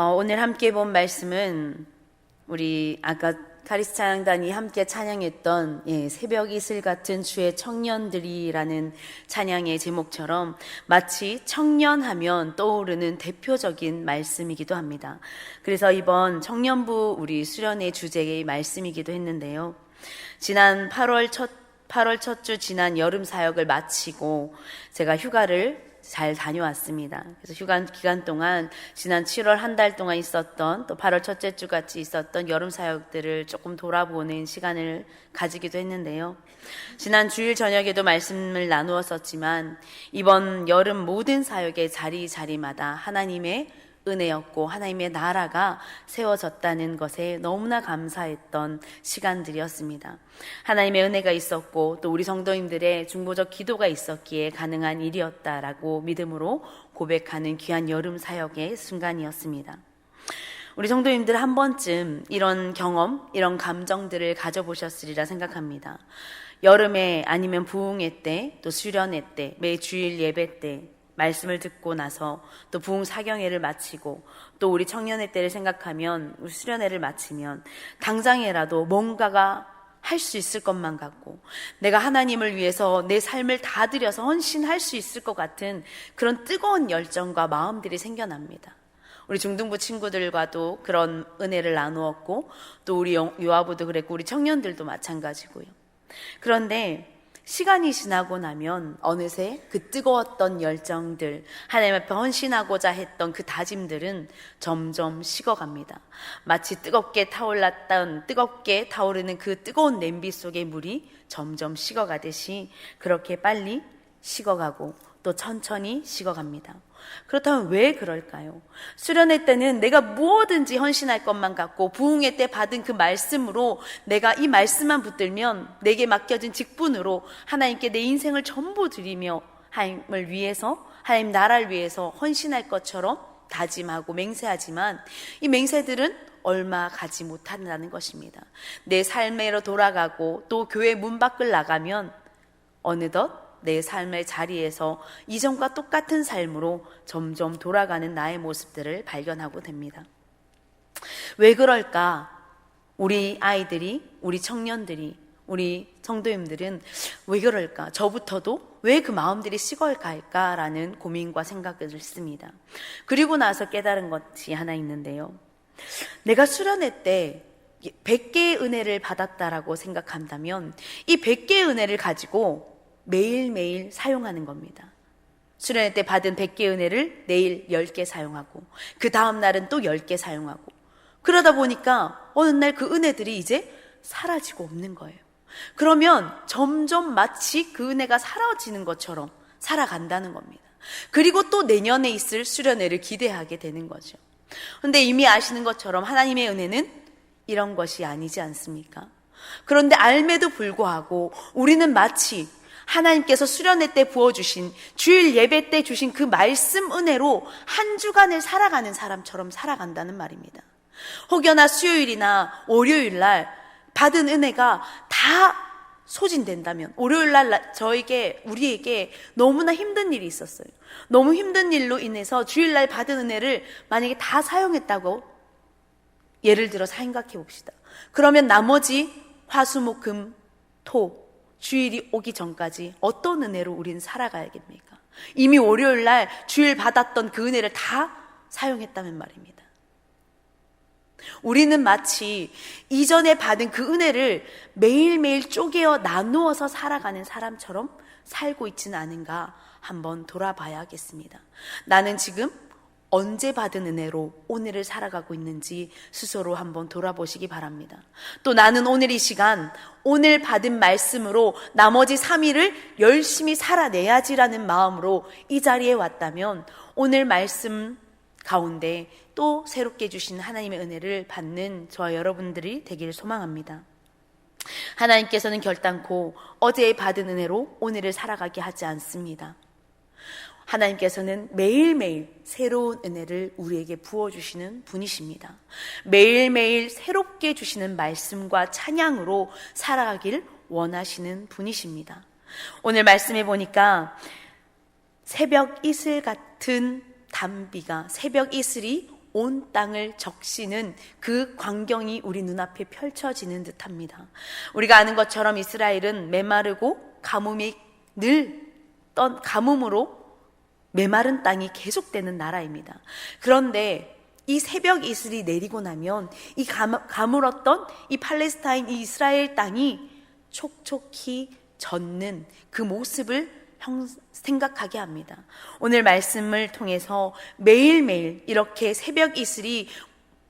오늘 함께 본 말씀은 우리 아까 카리스 찬양단이 함께 찬양했던 새벽 이슬 같은 주의 청년들이라는 찬양의 제목처럼 마치 청년하면 떠오르는 대표적인 말씀이기도 합니다. 그래서 이번 청년부 우리 수련회 주제의 말씀이기도 했는데요. 지난 8월 첫 주 지난 여름 사역을 마치고 제가 휴가를 잘 다녀왔습니다. 그래서 휴가 기간 동안 지난 7월 한 달 동안 있었던 또 8월 첫째 주 같이 있었던 여름 사역들을 조금 돌아보는 시간을 가지기도 했는데요. 지난 주일 저녁에도 말씀을 나누었었지만 이번 여름 모든 사역의 자리마다 하나님의 은혜였고 하나님의 나라가 세워졌다는 것에 너무나 감사했던 시간들이었습니다. 하나님의 은혜가 있었고 또 우리 성도님들의 중보적 기도가 있었기에 가능한 일이었다라고 믿음으로 고백하는 귀한 여름 사역의 순간이었습니다. 우리 성도님들 한 번쯤 이런 경험, 이런 감정들을 가져보셨으리라 생각합니다. 여름에 아니면 부흥회 때, 또 수련회 때, 매 주일 예배 때 말씀을 듣고 나서 또 부흥 사경회를 마치고 또 우리 청년회 때를 생각하면 우리 수련회를 마치면 당장에라도 뭔가가 할 수 있을 것만 같고 내가 하나님을 위해서 내 삶을 다 들여서 헌신할 수 있을 것 같은 그런 뜨거운 열정과 마음들이 생겨납니다. 우리 중등부 친구들과도 그런 은혜를 나누었고 또 우리 유아부도 그랬고 우리 청년들도 마찬가지고요. 그런데 시간이 지나고 나면 어느새 그 뜨거웠던 열정들, 하나님 앞에 헌신하고자 했던 그 다짐들은 점점 식어갑니다. 마치 뜨겁게 타오르는 그 뜨거운 냄비 속의 물이 점점 식어가듯이 그렇게 빨리 식어가고 또 천천히 식어갑니다. 그렇다면 왜 그럴까요? 수련회 때는 내가 무엇든지 헌신할 것만 같고 부흥회 때 받은 그 말씀으로 내가 이 말씀만 붙들면 내게 맡겨진 직분으로 하나님께 내 인생을 전부 드리며 하나님을 위해서, 하나님 나라를 위해서 헌신할 것처럼 다짐하고 맹세하지만 이 맹세들은 얼마 가지 못한다는 것입니다. 내 삶으로 돌아가고 또 교회 문 밖을 나가면 어느덧 내 삶의 자리에서 이전과 똑같은 삶으로 점점 돌아가는 나의 모습들을 발견하고 됩니다. 왜 그럴까? 우리 아이들이, 우리 청년들이, 우리 성도님들은 왜 그럴까? 저부터도 왜 그 마음들이 식어갈까라는 고민과 생각을 했습니다. 그리고 나서 깨달은 것이 하나 있는데요. 내가 수련회 때 100개의 은혜를 받았다라고 생각한다면 이 100개의 은혜를 가지고 매일매일 사용하는 겁니다. 수련회 때 받은 100개의 은혜를 내일 10개 사용하고 그 다음 날은 또 10개 사용하고 그러다 보니까 어느 날 그 은혜들이 이제 사라지고 없는 거예요. 그러면 점점 마치 그 은혜가 사라지는 것처럼 살아간다는 겁니다. 그리고 또 내년에 있을 수련회를 기대하게 되는 거죠. 그런데 이미 아시는 것처럼 하나님의 은혜는 이런 것이 아니지 않습니까? 그런데 알매도 불구하고 우리는 마치 하나님께서 수련회 때 부어주신 주일 예배 때 주신 그 말씀 은혜로 한 주간을 살아가는 사람처럼 살아간다는 말입니다. 혹여나 수요일이나 월요일 날 받은 은혜가 다 소진된다면 월요일 날 우리에게 너무나 힘든 일이 있었어요. 너무 힘든 일로 인해서 주일날 받은 은혜를 만약에 다 사용했다고 예를 들어 생각해 봅시다. 그러면 나머지 화, 수, 목, 금, 토 주일이 오기 전까지 어떤 은혜로 우리는 살아가야겠습니까? 이미 월요일 날 주일 받았던 그 은혜를 다 사용했다면 말입니다. 우리는 마치 이전에 받은 그 은혜를 매일매일 쪼개어 나누어서 살아가는 사람처럼 살고 있지는 않은가 한번 돌아봐야겠습니다. 나는 지금 언제 받은 은혜로 오늘을 살아가고 있는지 스스로 한번 돌아보시기 바랍니다. 또 나는 오늘 이 시간 오늘 받은 말씀으로 나머지 3일을 열심히 살아내야지라는 마음으로 이 자리에 왔다면 오늘 말씀 가운데 또 새롭게 주신 하나님의 은혜를 받는 저와 여러분들이 되기를 소망합니다. 하나님께서는 결단코 어제 받은 은혜로 오늘을 살아가게 하지 않습니다. 하나님께서는 매일매일 새로운 은혜를 우리에게 부어주시는 분이십니다. 매일매일 새롭게 주시는 말씀과 찬양으로 살아가길 원하시는 분이십니다. 오늘 말씀해 보니까 새벽 이슬 같은 단비가 새벽 이슬이 온 땅을 적시는 그 광경이 우리 눈앞에 펼쳐지는 듯합니다. 우리가 아는 것처럼 이스라엘은 메마르고 가뭄으로 메마른 땅이 계속되는 나라입니다. 그런데 이 새벽 이슬이 내리고 나면 이 가물었던 이 팔레스타인, 이 이스라엘 땅이 촉촉히 젖는 그 모습을 생각하게 합니다. 오늘 말씀을 통해서 매일매일 이렇게 새벽 이슬이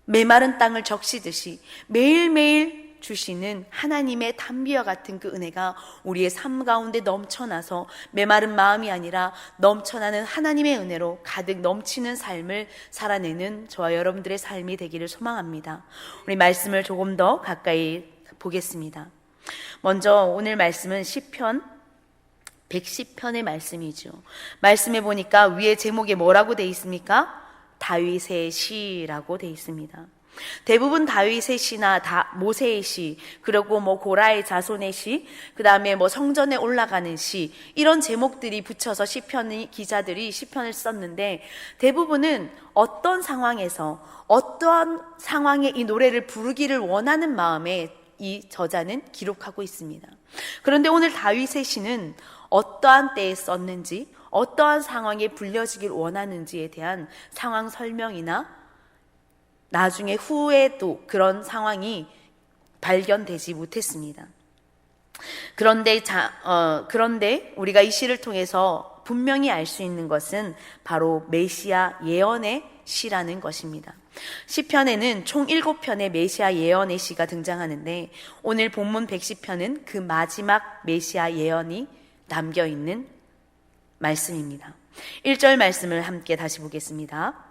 메마른 땅을 적시듯이 매일매일 주시는 하나님의 단비와 같은 그 은혜가 우리의 삶 가운데 넘쳐나서 메마른 마음이 아니라 넘쳐나는 하나님의 은혜로 가득 넘치는 삶을 살아내는 저와 여러분들의 삶이 되기를 소망합니다. 우리 말씀을 조금 더 가까이 보겠습니다. 먼저 오늘 말씀은 시편 110편의 말씀이죠. 말씀해 보니까 위에 제목에 뭐라고 돼 있습니까? 다윗의 시라고 돼 있습니다. 대부분 다윗의 시나 모세의 시, 그리고 고라의 자손의 시, 그 다음에 성전에 올라가는 시, 이런 제목들이 붙여서 기자들이 시편을 썼는데, 대부분은 어떤 상황에서 어떠한 상황에 이 노래를 부르기를 원하는 마음에 이 저자는 기록하고 있습니다. 그런데 오늘 다윗의 시는 어떠한 때에 썼는지, 어떠한 상황에 불려지길 원하는지에 대한 상황 설명이나 나중에 후에도 그런 상황이 발견되지 못했습니다. 그런데 우리가 이 시를 통해서 분명히 알 수 있는 것은 바로 메시아 예언의 시라는 것입니다. 시편에는 총 7편의 메시아 예언의 시가 등장하는데, 오늘 본문 110편은 그 마지막 메시아 예언이 담겨 있는 말씀입니다. 1절 말씀을 함께 다시 보겠습니다.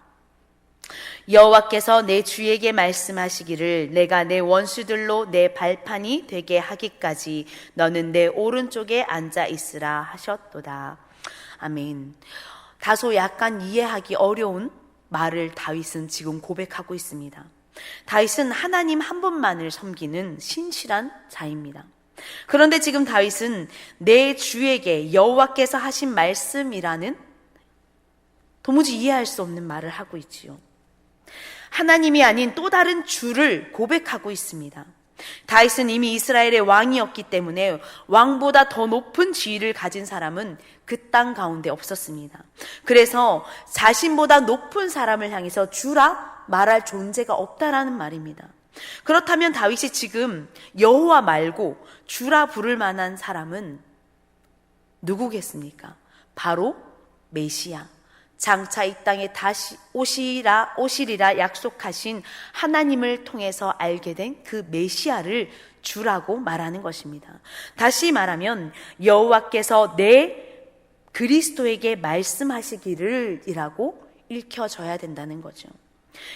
여호와께서 내 주에게 말씀하시기를 내가 내 원수들로 내 발판이 되게 하기까지 너는 내 오른쪽에 앉아 있으라 하셨도다. 아멘. 다소 약간 이해하기 어려운 말을 다윗은 지금 고백하고 있습니다. 다윗은 하나님 한 분만을 섬기는 신실한 자입니다. 그런데 지금 다윗은 내 주에게 여호와께서 하신 말씀이라는 도무지 이해할 수 없는 말을 하고 있지요. 하나님이 아닌 또 다른 주를 고백하고 있습니다. 다윗은 이미 이스라엘의 왕이었기 때문에 왕보다 더 높은 지위를 가진 사람은 그 땅 가운데 없었습니다. 그래서 자신보다 높은 사람을 향해서 주라 말할 존재가 없다라는 말입니다. 그렇다면 다윗이 지금 여호와 말고 주라 부를 만한 사람은 누구겠습니까? 바로 메시아, 장차 이 땅에 다시 오시리라 약속하신 하나님을 통해서 알게 된 그 메시아를 주라고 말하는 것입니다. 다시 말하면 여호와께서 내 그리스도에게 말씀하시기를 이라고 읽혀져야 된다는 거죠.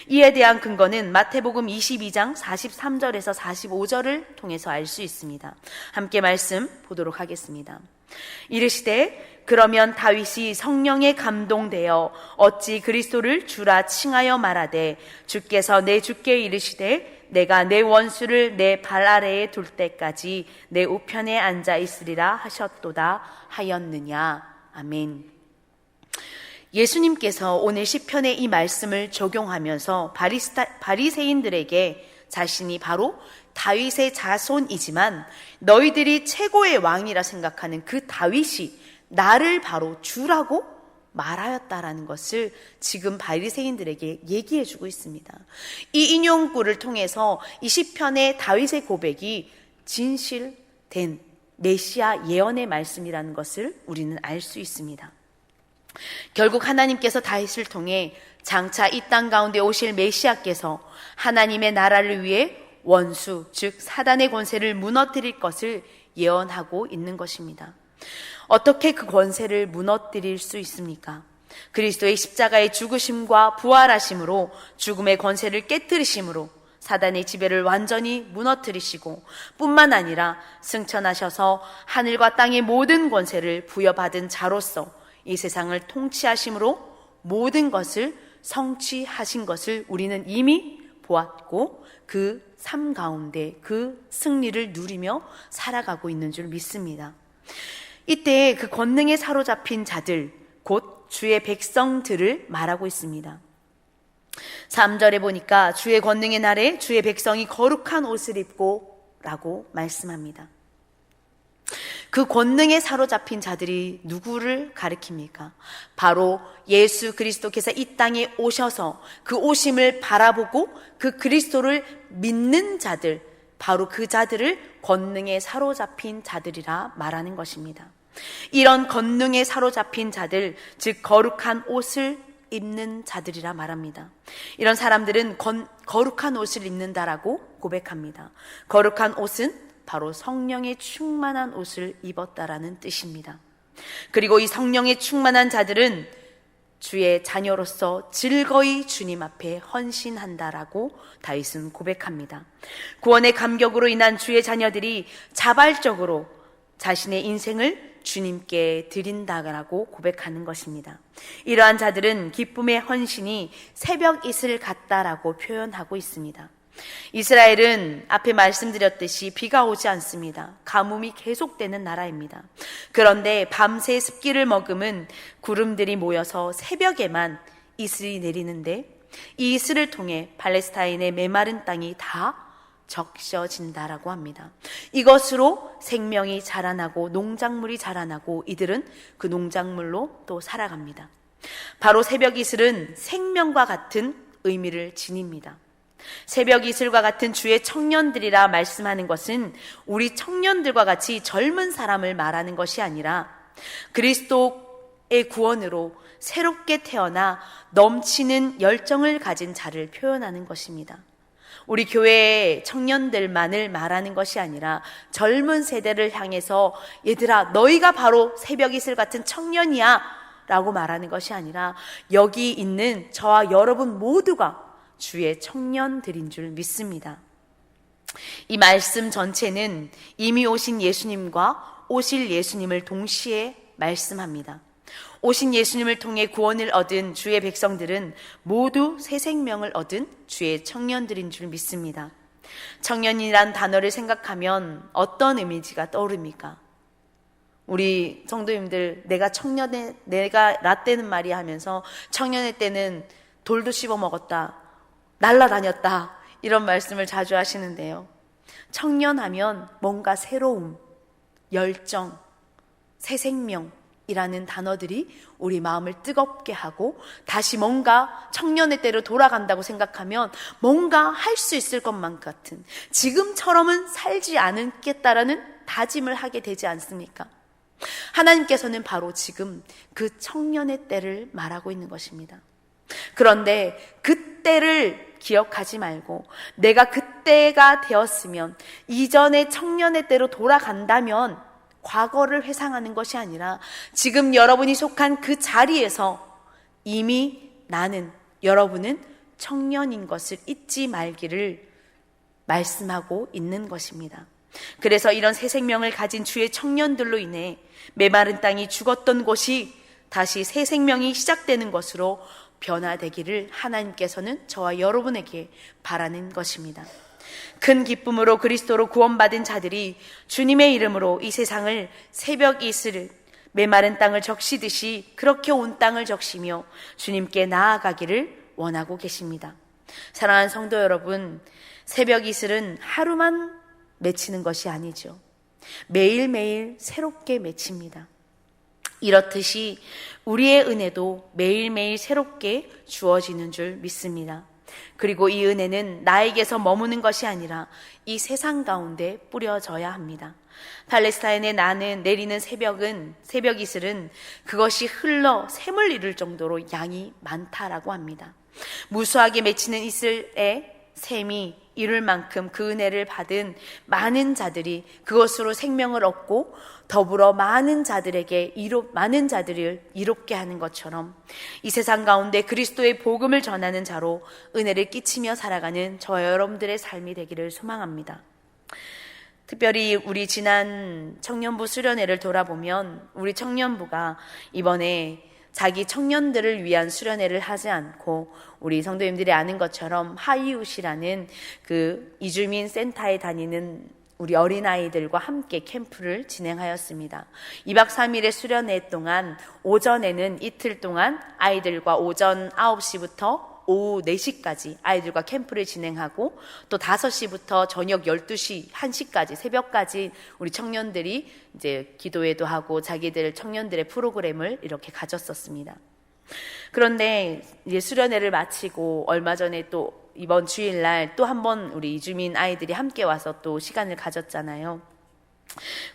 이에 대한 근거는 마태복음 22장 43절에서 45절을 통해서 알 수 있습니다. 함께 말씀 보도록 하겠습니다. 이르시되 그러면 다윗이 성령에 감동되어 어찌 그리스도를 주라 칭하여 말하되 주께서 내 주께 이르시되 내가 내 원수를 내 발 아래에 둘 때까지 내 우편에 앉아 있으리라 하셨도다 하였느냐. 아멘. 예수님께서 오늘 시편의 이 말씀을 적용하면서 바리새인들에게 자신이 바로 다윗의 자손이지만 너희들이 최고의 왕이라 생각하는 그 다윗이 나를 바로 주라고 말하였다라는 것을 지금 바리새인들에게 얘기해주고 있습니다. 이 인용구를 통해서 이 시편의 다윗의 고백이 진실된 메시아 예언의 말씀이라는 것을 우리는 알 수 있습니다. 결국 하나님께서 다윗을 통해 장차 이 땅 가운데 오실 메시아께서 하나님의 나라를 위해 원수, 즉 사단의 권세를 무너뜨릴 것을 예언하고 있는 것입니다. 어떻게 그 권세를 무너뜨릴 수 있습니까? 그리스도의 십자가의 죽으심과 부활하심으로 죽음의 권세를 깨뜨리심으로 사단의 지배를 완전히 무너뜨리시고 뿐만 아니라 승천하셔서 하늘과 땅의 모든 권세를 부여받은 자로서 이 세상을 통치하심으로 모든 것을 성취하신 것을 우리는 이미 보았고 그 삶 가운데 그 승리를 누리며 살아가고 있는 줄 믿습니다. 이때 그 권능에 사로잡힌 자들, 곧 주의 백성들을 말하고 있습니다. 3절에 보니까 주의 권능의 날에 주의 백성이 거룩한 옷을 입고 라고 말씀합니다. 그 권능에 사로잡힌 자들이 누구를 가리킵니까? 바로 예수 그리스도께서 이 땅에 오셔서 그 오심을 바라보고 그 그리스도를 믿는 자들, 바로 그 자들을 권능에 사로잡힌 자들이라 말하는 것입니다. 이런 권능에 사로잡힌 자들, 즉 거룩한 옷을 입는 자들이라 말합니다. 이런 사람들은 거룩한 옷을 입는다라고 고백합니다. 거룩한 옷은 바로 성령의 충만한 옷을 입었다라는 뜻입니다. 그리고 이 성령의 충만한 자들은 주의 자녀로서 즐거이 주님 앞에 헌신한다라고 다윗은 고백합니다. 구원의 감격으로 인한 주의 자녀들이 자발적으로 자신의 인생을 주님께 드린다라고 고백하는 것입니다. 이러한 자들은 기쁨의 헌신이 새벽 이슬 같다라고 표현하고 있습니다. 이스라엘은 앞에 말씀드렸듯이 비가 오지 않습니다. 가뭄이 계속되는 나라입니다. 그런데 밤새 습기를 머금은 구름들이 모여서 새벽에만 이슬이 내리는데 이 이슬을 통해 팔레스타인의 메마른 땅이 다 적셔진다라고 합니다. 이것으로 생명이 자라나고 농작물이 자라나고 이들은 그 농작물로 또 살아갑니다. 바로 새벽 이슬은 생명과 같은 의미를 지닙니다. 새벽 이슬과 같은 주의 청년들이라 말씀하는 것은 우리 청년들과 같이 젊은 사람을 말하는 것이 아니라 그리스도의 구원으로 새롭게 태어나 넘치는 열정을 가진 자를 표현하는 것입니다. 우리 교회의 청년들만을 말하는 것이 아니라 젊은 세대를 향해서 얘들아 너희가 바로 새벽 이슬 같은 청년이야 라고 말하는 것이 아니라 여기 있는 저와 여러분 모두가 주의 청년들인 줄 믿습니다. 이 말씀 전체는 이미 오신 예수님과 오실 예수님을 동시에 말씀합니다. 오신 예수님을 통해 구원을 얻은 주의 백성들은 모두 새 생명을 얻은 주의 청년들인 줄 믿습니다. 청년이란 단어를 생각하면 어떤 이미지가 떠오릅니까? 우리 성도님들 내가 라떼는 말이 하면서 청년의 때는 돌도 씹어 먹었다, 날라다녔다 이런 말씀을 자주 하시는데요. 청년하면 뭔가 새로움, 열정, 새 생명이라는 단어들이 우리 마음을 뜨겁게 하고 다시 뭔가 청년의 때로 돌아간다고 생각하면 뭔가 할 수 있을 것만 같은 지금처럼은 살지 않겠다라는 다짐을 하게 되지 않습니까? 하나님께서는 바로 지금 그 청년의 때를 말하고 있는 것입니다. 그런데 그때를 기억하지 말고 내가 그때가 되었으면 이전의 청년의 때로 돌아간다면 과거를 회상하는 것이 아니라 지금 여러분이 속한 그 자리에서 이미 나는, 여러분은 청년인 것을 잊지 말기를 말씀하고 있는 것입니다. 그래서 이런 새 생명을 가진 주의 청년들로 인해 메마른 땅이 죽었던 곳이 다시 새 생명이 시작되는 것으로 변화되기를 하나님께서는 저와 여러분에게 바라는 것입니다. 큰 기쁨으로 그리스도로 구원받은 자들이 주님의 이름으로 이 세상을 새벽 이슬 메마른 땅을 적시듯이 그렇게 온 땅을 적시며 주님께 나아가기를 원하고 계십니다. 사랑하는 성도 여러분, 새벽 이슬은 하루만 맺히는 것이 아니죠. 매일매일 새롭게 맺힙니다. 이렇듯이 우리의 은혜도 매일매일 새롭게 주어지는 줄 믿습니다. 그리고 이 은혜는 나에게서 머무는 것이 아니라 이 세상 가운데 뿌려져야 합니다. 팔레스타인에 내리는 새벽 이슬은 그것이 흘러 샘을 이룰 정도로 양이 많다라고 합니다. 무수하게 맺히는 이슬의 샘이 이룰 만큼 그 은혜를 받은 많은 자들이 그것으로 생명을 얻고 더불어 많은 자들을 이롭게 하는 것처럼 이 세상 가운데 그리스도의 복음을 전하는 자로 은혜를 끼치며 살아가는 저와 여러분들의 삶이 되기를 소망합니다. 특별히 우리 지난 청년부 수련회를 돌아보면 우리 청년부가 이번에 자기 청년들을 위한 수련회를 하지 않고 우리 성도님들이 아는 것처럼 하이웃이라는 그 이주민 센터에 다니는 우리 어린아이들과 함께 캠프를 진행하였습니다. 2박 3일의 수련회 동안 오전에는 이틀 동안 아이들과 오전 9시부터 오후 4시까지 아이들과 캠프를 진행하고 또 5시부터 저녁 12시, 1시까지 새벽까지 우리 청년들이 이제 기도회도 하고 자기들 청년들의 프로그램을 이렇게 가졌었습니다. 그런데 이제 수련회를 마치고 얼마 전에 또 이번 주일날 또 한 번 우리 이주민 아이들이 함께 와서 또 시간을 가졌잖아요.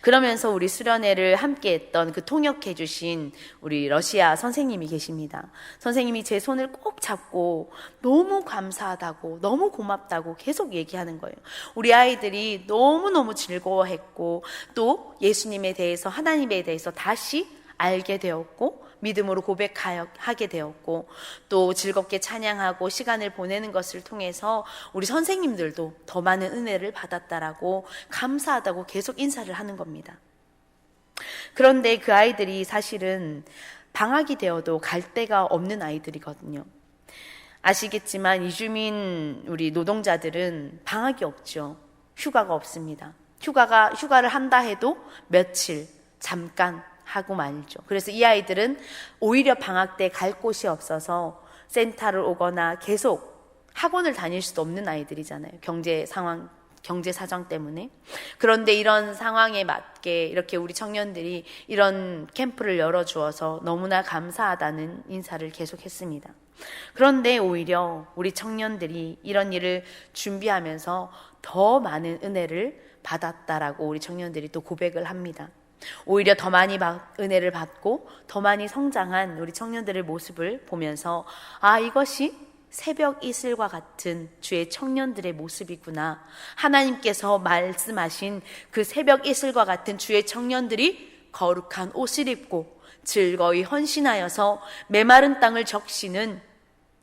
그러면서 우리 수련회를 함께 했던 그 통역해 주신 우리 러시아 선생님이 계십니다. 선생님이 제 손을 꼭 잡고 너무 감사하다고, 너무 고맙다고 계속 얘기하는 거예요. 우리 아이들이 너무너무 즐거워했고 또 예수님에 대해서, 하나님에 대해서 다시 알게 되었고 믿음으로 고백하게 되었고 또 즐겁게 찬양하고 시간을 보내는 것을 통해서 우리 선생님들도 더 많은 은혜를 받았다라고 감사하다고 계속 인사를 하는 겁니다. 그런데 그 아이들이 사실은 방학이 되어도 갈 데가 없는 아이들이거든요. 아시겠지만 이주민 우리 노동자들은 방학이 없죠. 휴가가 없습니다. 휴가를 한다 해도 며칠 잠깐 하고 말죠. 그래서 이 아이들은 오히려 방학 때 갈 곳이 없어서 센터를 오거나 계속 학원을 다닐 수도 없는 아이들이잖아요. 경제 사정 때문에. 그런데 이런 상황에 맞게 이렇게 우리 청년들이 이런 캠프를 열어주어서 너무나 감사하다는 인사를 계속했습니다. 그런데 오히려 우리 청년들이 이런 일을 준비하면서 더 많은 은혜를 받았다라고 우리 청년들이 또 고백을 합니다. 오히려 더 많이 은혜를 받고 더 많이 성장한 우리 청년들의 모습을 보면서 이것이 새벽 이슬과 같은 주의 청년들의 모습이구나. 하나님께서 말씀하신 그 새벽 이슬과 같은 주의 청년들이 거룩한 옷을 입고 즐거이 헌신하여서 메마른 땅을 적시는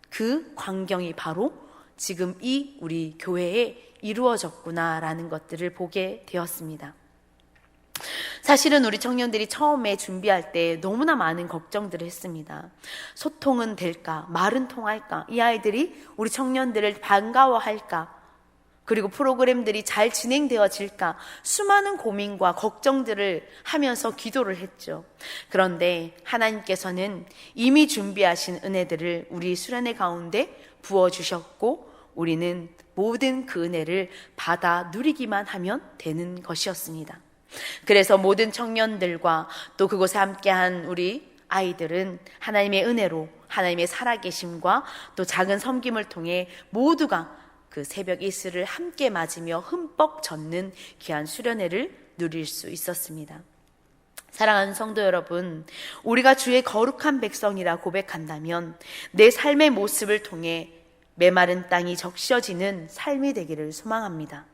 그 광경이 바로 지금 이 우리 교회에 이루어졌구나라는 것들을 보게 되었습니다. 사실은 우리 청년들이 처음에 준비할 때 너무나 많은 걱정들을 했습니다. 소통은 될까? 말은 통할까? 이 아이들이 우리 청년들을 반가워할까? 그리고 프로그램들이 잘 진행되어질까? 수많은 고민과 걱정들을 하면서 기도를 했죠. 그런데 하나님께서는 이미 준비하신 은혜들을 우리 수련회 가운데 부어주셨고 우리는 모든 그 은혜를 받아 누리기만 하면 되는 것이었습니다. 그래서 모든 청년들과 또 그곳에 함께한 우리 아이들은 하나님의 은혜로 하나님의 살아계심과 또 작은 섬김을 통해 모두가 그 새벽 이슬을 함께 맞으며 흠뻑 젖는 귀한 수련회를 누릴 수 있었습니다. 사랑하는 성도 여러분, 우리가 주의 거룩한 백성이라 고백한다면 내 삶의 모습을 통해 메마른 땅이 적셔지는 삶이 되기를 소망합니다.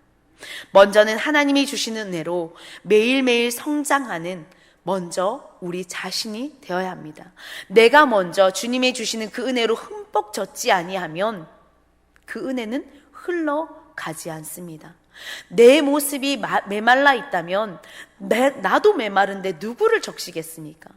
먼저는 하나님이 주시는 은혜로 매일매일 성장하는 먼저 우리 자신이 되어야 합니다. 내가 먼저 주님이 주시는 그 은혜로 흠뻑 젖지 아니하면 그 은혜는 흘러가지 않습니다. 내 모습이 메말라 있다면 나도 메마른데 누구를 적시겠습니까?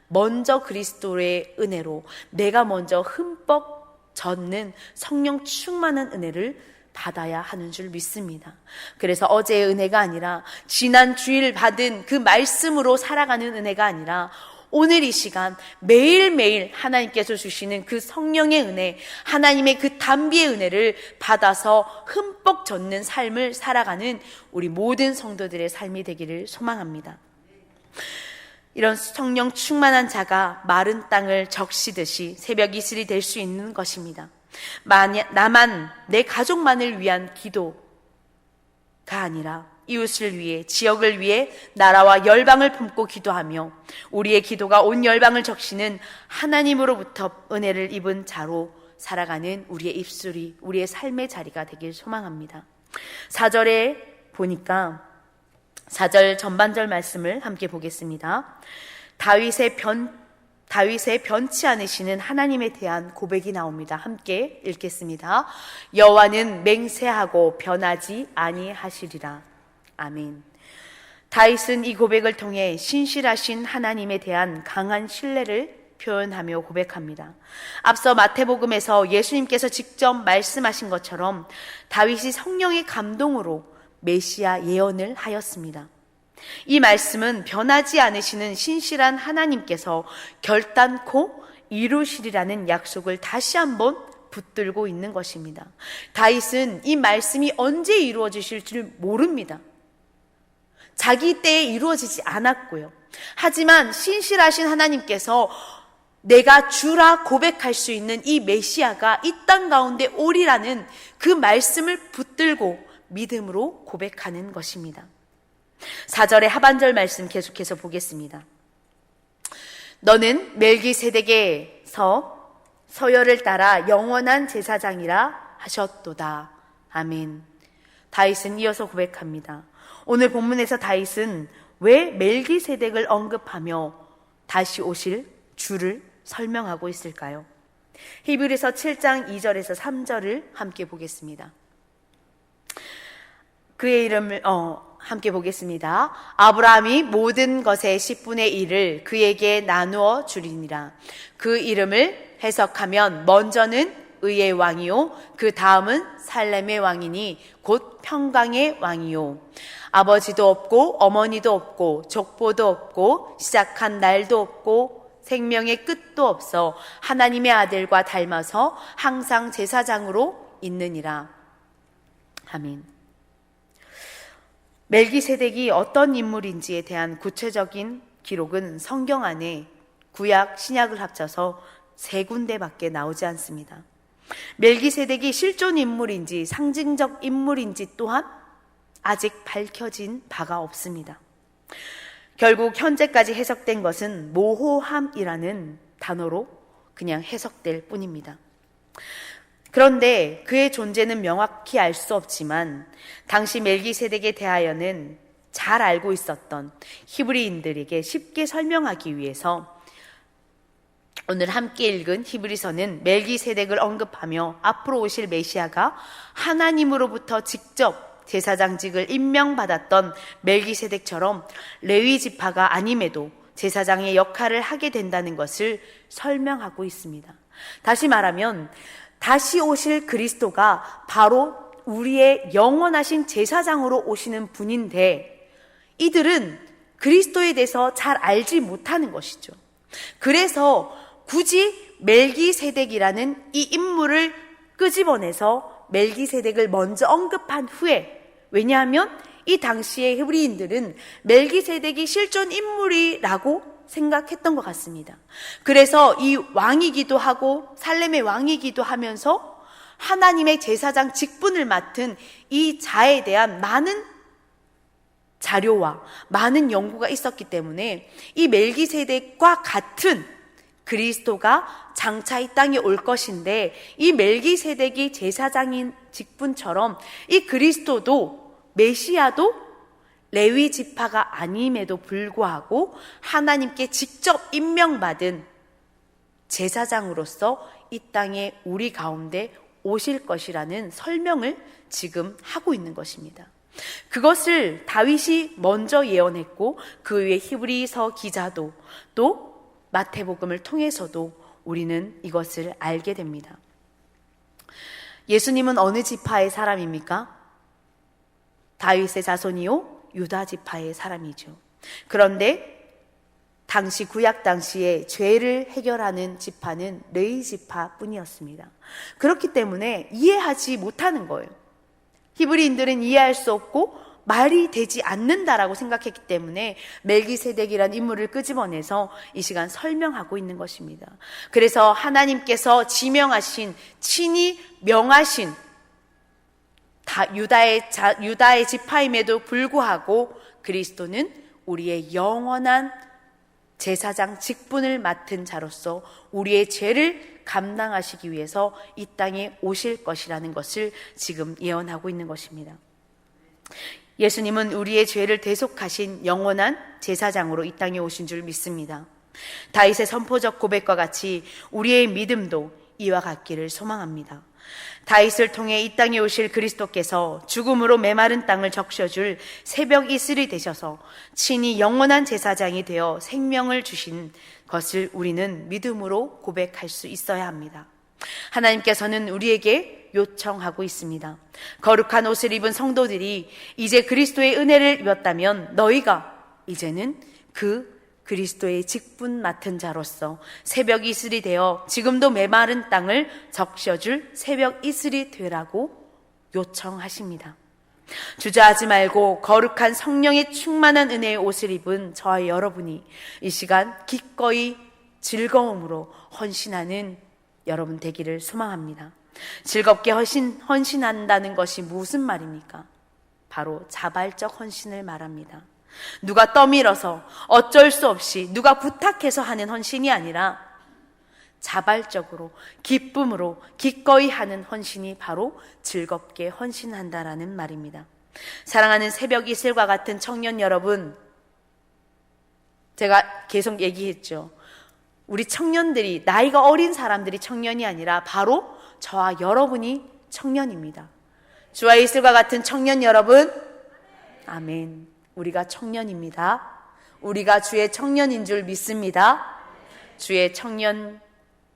먼저 그리스도의 은혜로 내가 먼저 흠뻑 젖는 성령 충만한 은혜를 받아야 하는 줄 믿습니다. 그래서 어제의 은혜가 아니라 지난 주일 받은 그 말씀으로 살아가는 은혜가 아니라 오늘 이 시간 매일매일 하나님께서 주시는 그 성령의 은혜, 하나님의 그 담비의 은혜를 받아서 흠뻑 젖는 삶을 살아가는 우리 모든 성도들의 삶이 되기를 소망합니다. 이런 성령 충만한 자가 마른 땅을 적시듯이 새벽 이슬이 될 수 있는 것입니다. 나만, 내 가족만을 위한 기도가 아니라 이웃을 위해, 지역을 위해 나라와 열방을 품고 기도하며 우리의 기도가 온 열방을 적시는 하나님으로부터 은혜를 입은 자로 살아가는 우리의 입술이, 우리의 삶의 자리가 되길 소망합니다. 4절에 보니까 4절 전반절 말씀을 함께 보겠습니다. 다윗의 변치 않으시는 하나님에 대한 고백이 나옵니다. 함께 읽겠습니다. 여호와는 맹세하고 변하지 아니하시리라. 아멘. 다윗은 이 고백을 통해 신실하신 하나님에 대한 강한 신뢰를 표현하며 고백합니다. 앞서 마태복음에서 예수님께서 직접 말씀하신 것처럼 다윗이 성령의 감동으로 메시아 예언을 하였습니다. 이 말씀은 변하지 않으시는 신실한 하나님께서 결단코 이루시리라는 약속을 다시 한번 붙들고 있는 것입니다. 다윗은 이 말씀이 언제 이루어지실 줄 모릅니다. 자기 때에 이루어지지 않았고요. 하지만 신실하신 하나님께서 내가 주라 고백할 수 있는 이 메시아가 이 땅 가운데 오리라는 그 말씀을 붙들고 믿음으로 고백하는 것입니다. 4절의 하반절 말씀 계속해서 보겠습니다. 너는 멜기세덱에서 서열을 따라 영원한 제사장이라 하셨도다. 아멘. 다윗은 이어서 고백합니다. 오늘 본문에서 다윗은 왜 멜기세덱을 언급하며 다시 오실 주를 설명하고 있을까요? 히브리서 7장 2절에서 3절을 함께 보겠습니다. 그의 이름을 함께 보겠습니다. 아브라함이 모든 것의 10분의 1을 그에게 나누어 주리니라. 그 이름을 해석하면 먼저는 의의 왕이요 그 다음은 살렘의 왕이니 곧 평강의 왕이요 아버지도 없고 어머니도 없고 족보도 없고 시작한 날도 없고 생명의 끝도 없어 하나님의 아들과 닮아서 항상 제사장으로 있느니라. 아멘. 멜기세덱이 어떤 인물인지에 대한 구체적인 기록은 성경 안에 구약, 신약을 합쳐서 3군데밖에 나오지 않습니다. 멜기세덱이 실존 인물인지 상징적 인물인지 또한 아직 밝혀진 바가 없습니다. 결국 현재까지 해석된 것은 모호함이라는 단어로 그냥 해석될 뿐입니다. 그런데 그의 존재는 명확히 알 수 없지만 당시 멜기세덱에 대하여는 잘 알고 있었던 히브리인들에게 쉽게 설명하기 위해서 오늘 함께 읽은 히브리서는 멜기세덱을 언급하며 앞으로 오실 메시아가 하나님으로부터 직접 제사장직을 임명받았던 멜기세덱처럼 레위 지파가 아님에도 제사장의 역할을 하게 된다는 것을 설명하고 있습니다. 다시 말하면 다시 오실 그리스도가 바로 우리의 영원하신 제사장으로 오시는 분인데 이들은 그리스도에 대해서 잘 알지 못하는 것이죠. 그래서 굳이 멜기세덱이라는 이 인물을 끄집어내서 멜기세덱을 먼저 언급한 후에 왜냐하면 이 당시의 히브리인들은 멜기세덱이 실존 인물이라고 생각했던 것 같습니다. 그래서 이 왕이기도 하고 살렘의 왕이기도 하면서 하나님의 제사장 직분을 맡은 이 자에 대한 많은 자료와 많은 연구가 있었기 때문에 이 멜기세덱과 같은 그리스도가 장차 이 땅에 올 것인데 이 멜기세덱이 제사장인 직분처럼 이 그리스도도 메시아도 레위 지파가 아님에도 불구하고 하나님께 직접 임명받은 제사장으로서 이 땅에 우리 가운데 오실 것이라는 설명을 지금 하고 있는 것입니다. 그것을 다윗이 먼저 예언했고 그 위에 히브리서 기자도 또 마태복음을 통해서도 우리는 이것을 알게 됩니다. 예수님은 어느 지파의 사람입니까? 다윗의 자손이요 유다 지파의 사람이죠. 그런데 당시 구약 당시에 죄를 해결하는 지파는 레위 지파뿐이었습니다. 그렇기 때문에 이해하지 못하는 거예요. 히브리인들은 이해할 수 없고 말이 되지 않는다라고 생각했기 때문에 멜기세덱이라는 인물을 끄집어내서 이 시간 설명하고 있는 것입니다. 그래서 하나님께서 지명하신 친히 명하신 유다의 지파임에도 불구하고 그리스도는 우리의 영원한 제사장 직분을 맡은 자로서 우리의 죄를 감당하시기 위해서 이 땅에 오실 것이라는 것을 지금 예언하고 있는 것입니다. 예수님은 우리의 죄를 대속하신 영원한 제사장으로 이 땅에 오신 줄 믿습니다. 다윗의 선포적 고백과 같이 우리의 믿음도 이와 같기를 소망합니다. 다윗을 통해 이 땅에 오실 그리스도께서 죽음으로 메마른 땅을 적셔줄 새벽 이슬이 되셔서 친히 영원한 제사장이 되어 생명을 주신 것을 우리는 믿음으로 고백할 수 있어야 합니다. 하나님께서는 우리에게 요청하고 있습니다. 거룩한 옷을 입은 성도들이 이제 그리스도의 은혜를 입었다면 너희가 이제는 그 그리스도의 직분 맡은 자로서 새벽 이슬이 되어 지금도 메마른 땅을 적셔줄 새벽 이슬이 되라고 요청하십니다. 주저하지 말고 거룩한 성령의 충만한 은혜의 옷을 입은 저와 여러분이 이 시간 기꺼이 즐거움으로 헌신하는 여러분 되기를 소망합니다. 즐겁게 헌신한다는 것이 무슨 말입니까? 바로 자발적 헌신을 말합니다. 누가 떠밀어서 어쩔 수 없이 누가 부탁해서 하는 헌신이 아니라 자발적으로 기쁨으로 기꺼이 하는 헌신이 바로 즐겁게 헌신한다라는 말입니다. 사랑하는 새벽 이슬과 같은 청년 여러분, 제가 계속 얘기했죠. 우리 청년들이, 나이가 어린 사람들이 청년이 아니라 바로 저와 여러분이 청년입니다. 주와 이슬과 같은 청년 여러분, 아멘. 우리가 청년입니다. 우리가 주의 청년인 줄 믿습니다. 주의 청년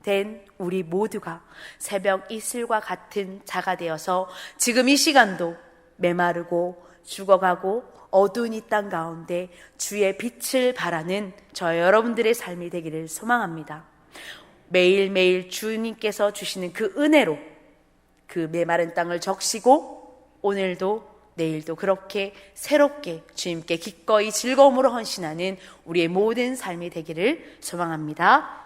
된 우리 모두가 새벽 이슬과 같은 자가 되어서 지금 이 시간도 메마르고 죽어가고 어두운 이 땅 가운데 주의 빛을 바라는 저 여러분들의 삶이 되기를 소망합니다. 매일매일 주님께서 주시는 그 은혜로 그 메마른 땅을 적시고 오늘도 내일도 그렇게 새롭게 주님께 기꺼이 즐거움으로 헌신하는 우리의 모든 삶이 되기를 소망합니다.